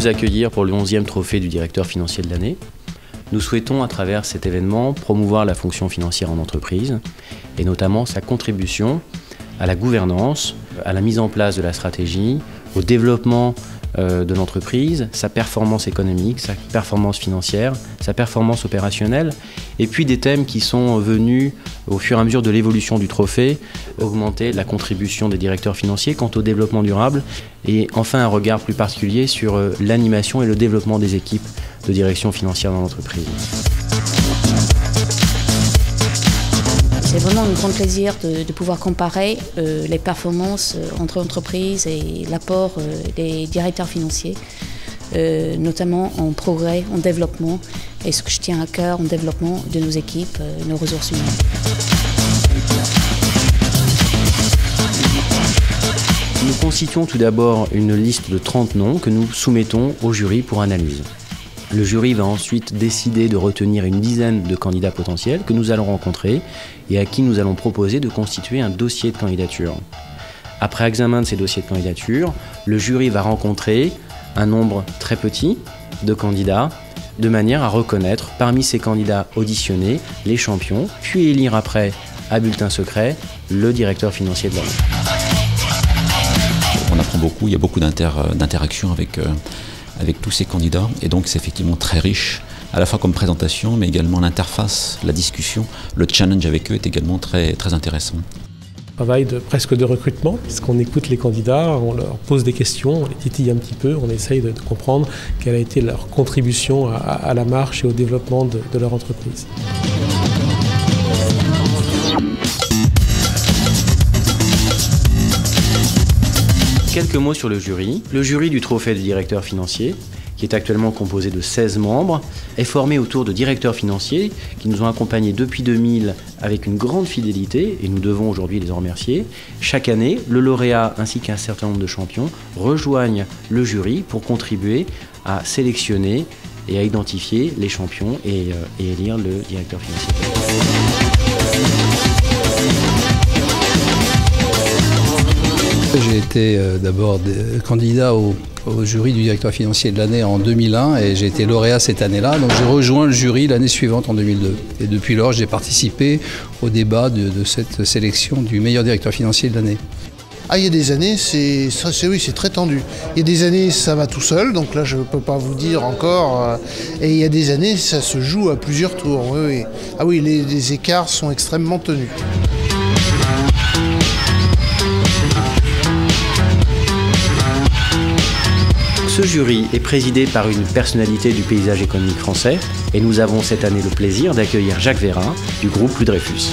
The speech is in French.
vous accueillir pour le 11e trophée du directeur financier de l'année. Nous souhaitons, à travers cet événement, promouvoir la fonction financière en entreprise et notamment sa contribution à la gouvernance, à la mise en place de la stratégie, au développement de l'entreprise, sa performance économique, sa performance financière, sa performance opérationnelle, et puis des thèmes qui sont venus au fur et à mesure de l'évolution du trophée, augmenter la contribution des directeurs financiers quant au développement durable, et enfin un regard plus particulier sur l'animation et le développement des équipes de direction financière dans l'entreprise. C'est vraiment un grand plaisir de pouvoir comparer les performances entre entreprises et l'apport des directeurs financiers, notamment en progrès, en développement, et ce que je tiens à cœur en développement de nos équipes, nos ressources humaines. Nous constituons tout d'abord une liste de 30 noms que nous soumettons au jury pour analyse. Le jury va ensuite décider de retenir une dizaine de candidats potentiels que nous allons rencontrer et à qui nous allons proposer de constituer un dossier de candidature. Après examen de ces dossiers de candidature, le jury va rencontrer un nombre très petit de candidats de manière à reconnaître parmi ces candidats auditionnés les champions, puis élire après, à bulletin secret, le directeur financier de l'année. On apprend beaucoup, il y a beaucoup d'interactions avec tous ces candidats, et donc c'est effectivement très riche, à la fois comme présentation, mais également l'interface, la discussion, le challenge avec eux est également très, très intéressant. Travail presque de recrutement, puisqu'on écoute les candidats, on leur pose des questions, on les titille un petit peu, on essaye de comprendre quelle a été leur contribution à la marche et au développement de leur entreprise. Quelques mots sur le jury. Le jury du trophée du directeur financier, qui est actuellement composé de 16 membres, est formé autour de directeurs financiers qui nous ont accompagnés depuis 2000 avec une grande fidélité, et nous devons aujourd'hui les en remercier. Chaque année, le lauréat ainsi qu'un certain nombre de champions rejoignent le jury pour contribuer à sélectionner et à identifier les champions et élire le directeur financier. J'ai été d'abord candidat au jury du directeur financier de l'année en 2001 et j'ai été lauréat cette année-là. Donc j'ai rejoint le jury l'année suivante en 2002. Et depuis lors, j'ai participé au débat de cette sélection du meilleur directeur financier de l'année. Ah, il y a des années, c'est très tendu. Il y a des années, ça va tout seul, donc là, je ne peux pas vous dire encore. Et il y a des années, ça se joue à plusieurs tours. Oui, oui. Ah oui, les écarts sont extrêmement tenus. Ce jury est présidé par une personnalité du paysage économique français et nous avons cette année le plaisir d'accueillir Jacques Veyrat du groupe Louis Dreyfus.